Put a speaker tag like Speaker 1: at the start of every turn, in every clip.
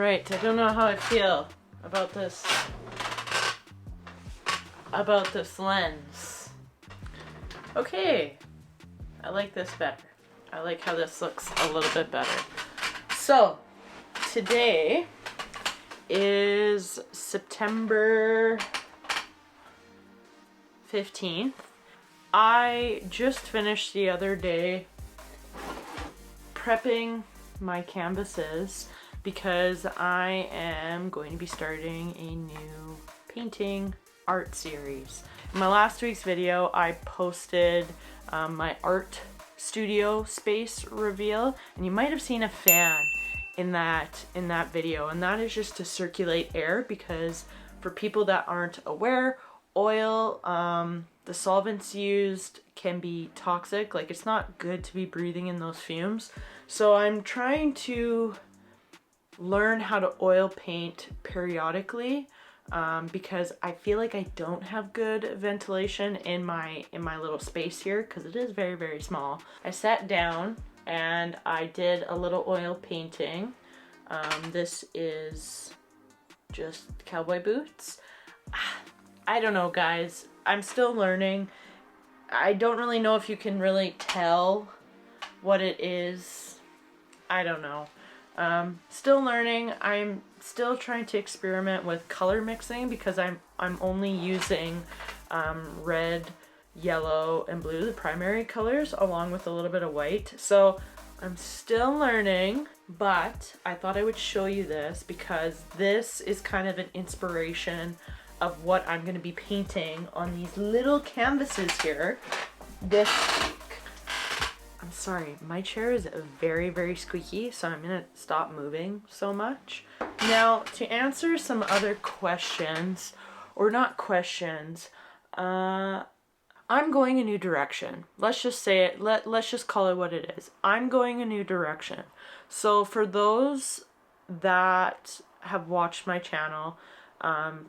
Speaker 1: Alright, I don't know how I feel about this lens. Okay, I like this better. I like how this looks a little bit better. So, today is September 15th. I just finished the other day prepping my canvases because I am going to be starting a new painting art series. In my last week's video, I posted my art studio space reveal, and you might have seen a fan in that video, and that is just to circulate air, because for people that aren't aware, oil, the solvents used can be toxic. Like, it's not good to be breathing in those fumes. So I'm trying to learn how to oil paint periodically, because I feel like I don't have good ventilation in my little space here, because it is very, very small. I sat down and I did a little oil painting. This is just cowboy boots. I don't know, guys. I'm still learning. I don't really know if you can really tell what it is. I don't know. Still learning. I'm still trying to experiment with color mixing, because I'm only using red, yellow, and blue, the primary colors, along with a little bit of white. So I'm still learning, but I thought I would show you this because this is kind of an inspiration of what I'm going to be painting on these little canvases here this week. I'm sorry, my chair is very, very squeaky, so I'm going to stop moving so much. Now, to answer some other questions, or not questions, I'm going a new direction. Let's just say it, let's just call it what it is. I'm going a new direction. So for those that have watched my channel,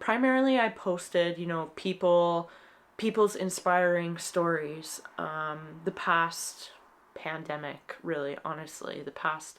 Speaker 1: primarily I posted, you know, people's inspiring stories, the past pandemic, really, honestly, the past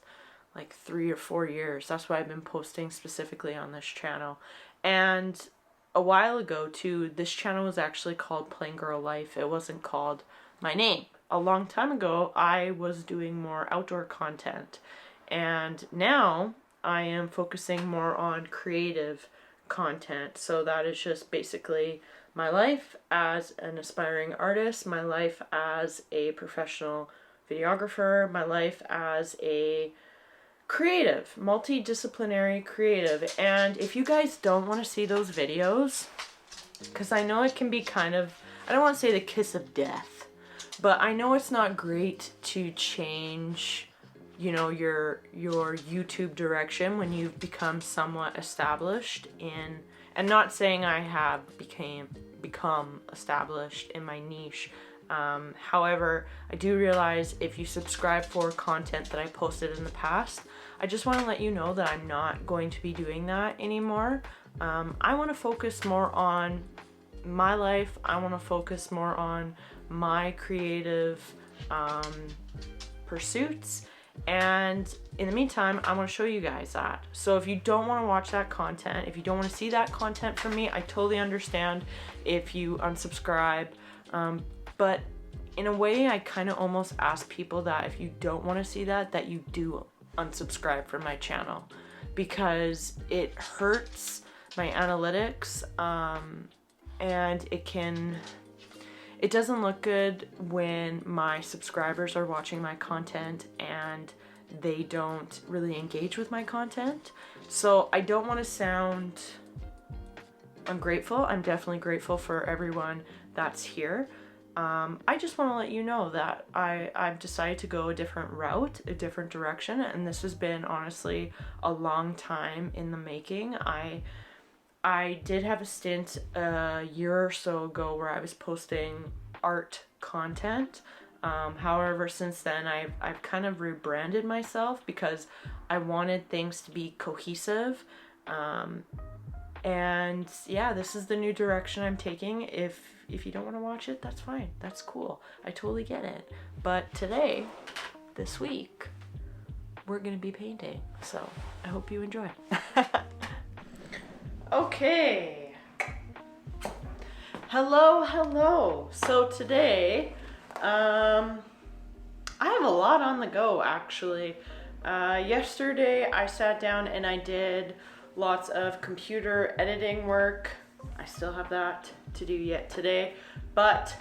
Speaker 1: like 3 or 4 years. That's why I've been posting specifically on this channel. And a while ago too, this channel was actually called Plain Girl Life. It wasn't called my name. A long time ago, I was doing more outdoor content, and now I am focusing more on creative content. So that is just basically my life as an aspiring artist, my life as a professional videographer, my life as a creative, multidisciplinary creative. And if you guys don't want to see those videos, because I know it can be kind of, I don't want to say the kiss of death, but I know it's not great to change, you know, your YouTube direction when you've become somewhat established in, and not saying I have become established in my niche. However, I do realize if you subscribe for content that I posted in the past, I just want to let you know that I'm not going to be doing that anymore. I want to focus more on my life. I want to focus more on my creative pursuits. And in the meantime, I want to show you guys that. So if you don't want to watch that content, if you don't want to see that content from me, I totally understand if you unsubscribe. But in a way, I kind of almost ask people that if you don't want to see that, that you do unsubscribe from my channel, because it hurts my analytics, and it doesn't look good when my subscribers are watching my content and they don't really engage with my content. So I don't want to sound ungrateful. I'm definitely grateful for everyone that's here. I just want to let you know that I've decided to go a different route, a different direction, and this has been honestly a long time in the making. I did have a stint a year or so ago where I was posting art content. However, since then I've kind of rebranded myself because I wanted things to be cohesive. And yeah, this is the new direction I'm taking. If you don't want to watch it, that's fine. That's cool. I totally get it. But today, this week, we're gonna be painting. So I hope you enjoy. Okay. Hello. So today, I have a lot on the go actually. Yesterday I sat down and I did lots of computer editing work. I still have that to do yet today, but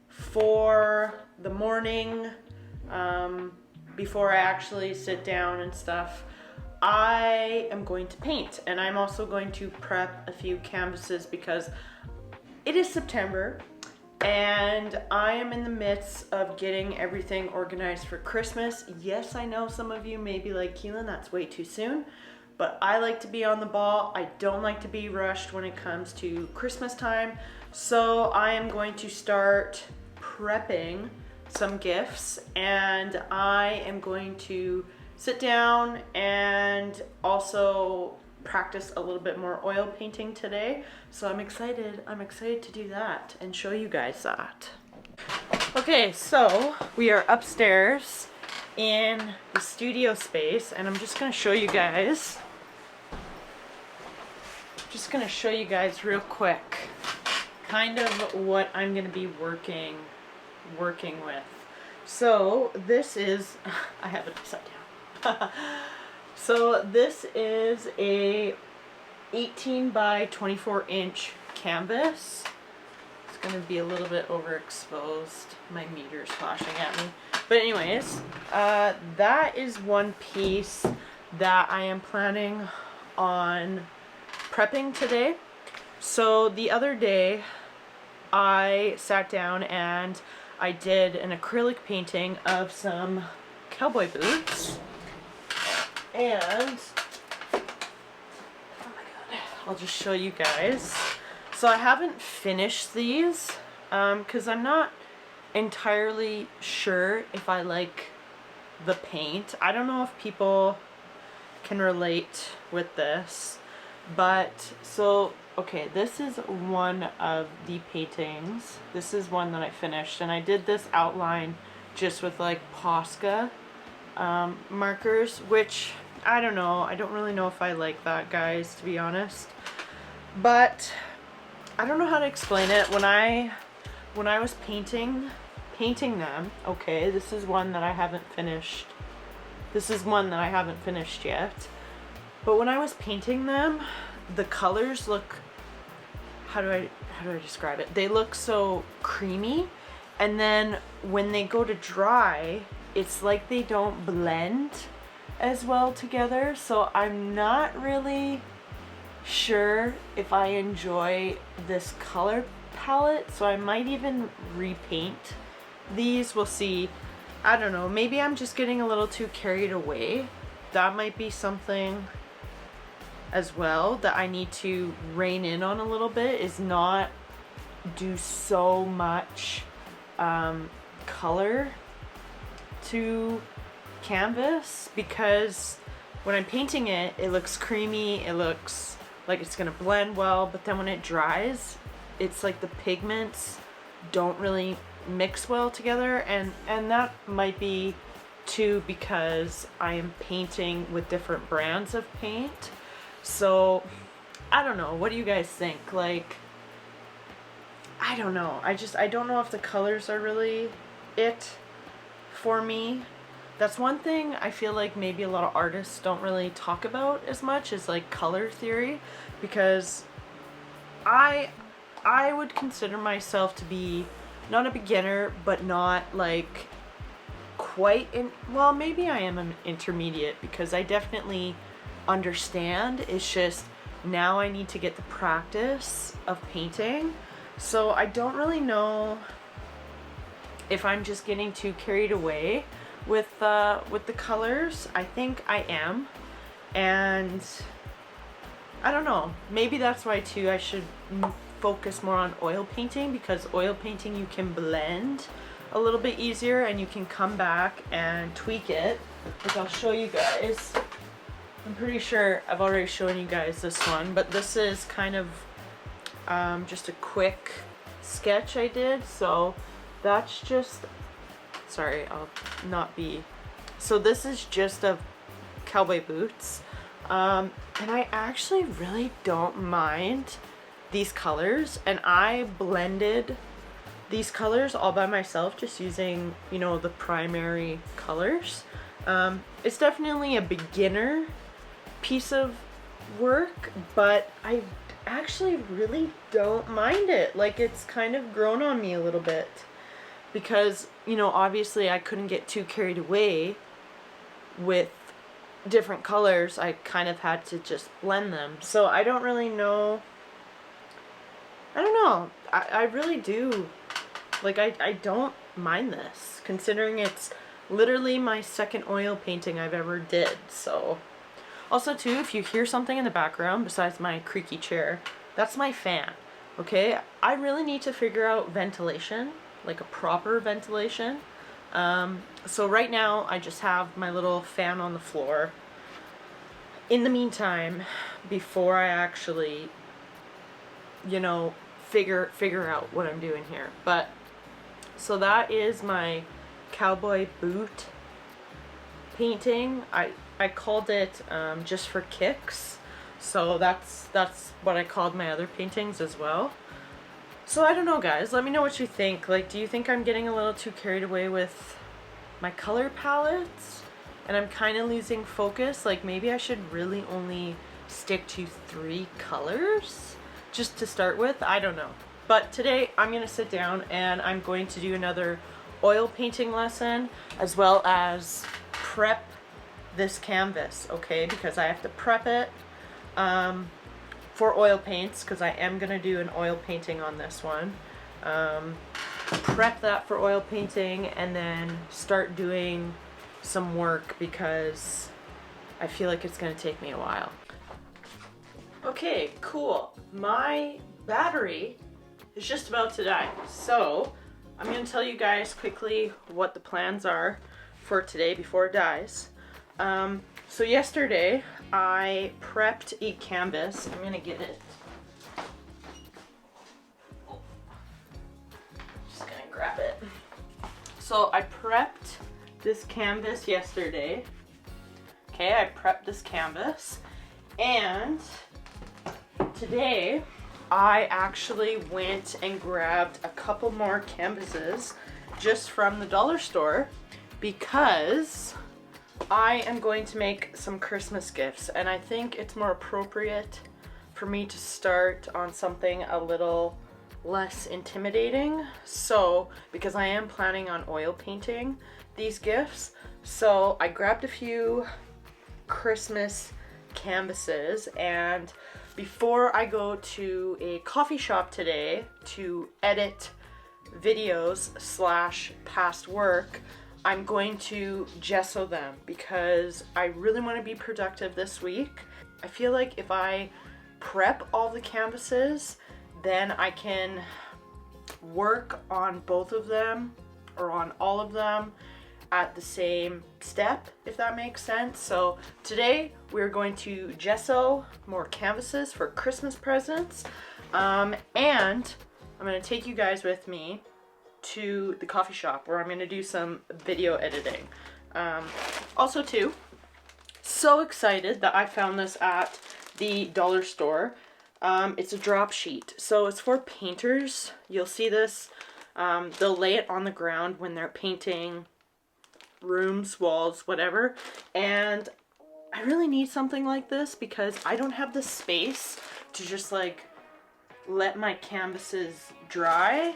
Speaker 1: for the morning, before I actually sit down and stuff, I am going to paint, and I'm also going to prep a few canvases because it is September and I am in the midst of getting everything organized for Christmas. Yes, I know some of you may be like, Keelan, that's way too soon, but I like to be on the ball. I don't like to be rushed when it comes to Christmas time. So I am going to start prepping some gifts, and I am going to sit down and also practice a little bit more oil painting today. So I'm excited to do that and show you guys that. Okay, so we are upstairs in the studio space, and I'm just gonna show you guys. Real quick kind of what I'm gonna be working with. So this is, I have it upside down. So this is a 18 by 24 inch canvas. It's gonna be a little bit overexposed. My meter's flashing at me. But anyways, that is one piece that I am planning on prepping today. So the other day I sat down and I did an acrylic painting of some cowboy boots, and oh my god, I'll just show you guys. So I haven't finished these because I'm not entirely sure if I like the paint. I don't know if people can relate with this, but so okay, this is one of the paintings. This is one that I finished, and I did this outline just with like Posca markers, which I don't know. I don't really know if I like that, guys, to be honest. But I don't know how to explain it. When I was painting them, okay, this is one that I haven't finished. This is one that I haven't finished yet. But when I was painting them, the colors look, how do I describe it? They look so creamy, and then when they go to dry, it's like they don't blend as well together. So I'm not really sure if I enjoy this color palette, so I might even repaint these. We'll see. I don't know, maybe I'm just getting a little too carried away. That might be something as well that I need to rein in on a little bit, is not do so much color to canvas, because when I'm painting it, it looks creamy, it looks like it's gonna blend well, but then when it dries, it's like the pigments don't really mix well together, and that might be too because I am painting with different brands of paint. So I don't know, what do you guys think? Like, I don't know, I don't know if the colors are really it for me. That's one thing I feel like maybe a lot of artists don't really talk about as much, as like color theory, because I would consider myself to be not a beginner, but not like quite in, well, maybe I am an intermediate, because I definitely understand. It's just now I need to get the practice of painting. So I don't really know if I'm just getting too carried away with the colors. I think I am, and I don't know, maybe that's why too I should focus more on oil painting, because oil painting you can blend a little bit easier and you can come back and tweak it. Like, I'll show you guys. I'm pretty sure I've already shown you guys this one, but this is kind of just a quick sketch I did. So that's just, sorry, I'll not be, so this is just of cowboy boots. And I actually really don't mind these colors, and I blended these colors all by myself just using, you know, the primary colors. It's definitely a beginner piece of work, but I actually really don't mind it. Like, it's kind of grown on me a little bit because, you know, obviously I couldn't get too carried away with different colors. I kind of had to just blend them. So I don't really know. I don't know. I really do. Like, I don't mind this, considering it's literally my second oil painting I've ever did. So, also too, if you hear something in the background besides my creaky chair, that's my fan, okay? I really need to figure out ventilation, like a proper ventilation. So right now, I just have my little fan on the floor. In the meantime, before I actually, you know, figure out what I'm doing here. But so that is my cowboy boot painting. I called it Just for Kicks. So that's what I called my other paintings as well. So I don't know, guys, let me know what you think. Like, do you think I'm getting a little too carried away with my color palettes and I'm kind of losing focus? Like, maybe I should really only stick to 3 colors just to start with. I don't know. But today I'm going to sit down and I'm going to do another oil painting lesson, as well as prep this canvas, okay? Because I have to prep it for oil paints, because I am going to do an oil painting on this one. Prep that for oil painting and then start doing some work, because I feel like it's going to take me a while. Okay, cool. My battery is just about to die, so I'm going to tell you guys quickly what the plans are for today before it dies. So yesterday I prepped a canvas. I'm going to get it. Just going to grab it. So I prepped this canvas yesterday. Okay, I prepped this canvas, and today I actually went and grabbed a couple more canvases just from the dollar store, because I am going to make some Christmas gifts, and I think it's more appropriate for me to start on something a little less intimidating. So, because I am planning on oil painting these gifts, so I grabbed a few Christmas canvases, and before I go to a coffee shop today to edit videos / past work, I'm going to gesso them because I really want to be productive this week. I feel like if I prep all the canvases, then I can work on both of them or on all of them at the same step, if that makes sense. So today we're going to gesso more canvases for Christmas presents, and I'm going to take you guys with me to the coffee shop where I'm going to do some video editing. Also too, so excited that I found this at the dollar store. It's a drop sheet, so it's for painters. You'll see this, they'll lay it on the ground when they're painting rooms, walls, whatever, and I really need something like this because I don't have the space to just like let my canvases dry.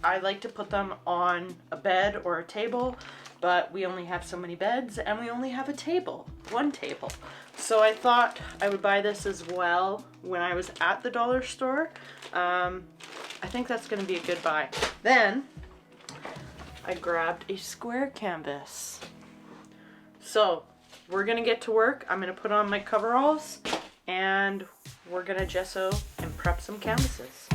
Speaker 1: I like to put them on a bed or a table, but we only have so many beds and we only have a table, one table. So I thought I would buy this as well when I was at the dollar store. I think that's going to be a good buy. Then I grabbed a square canvas. So we're going to get to work. I'm going to put on my coveralls and we're going to gesso and prep some canvases.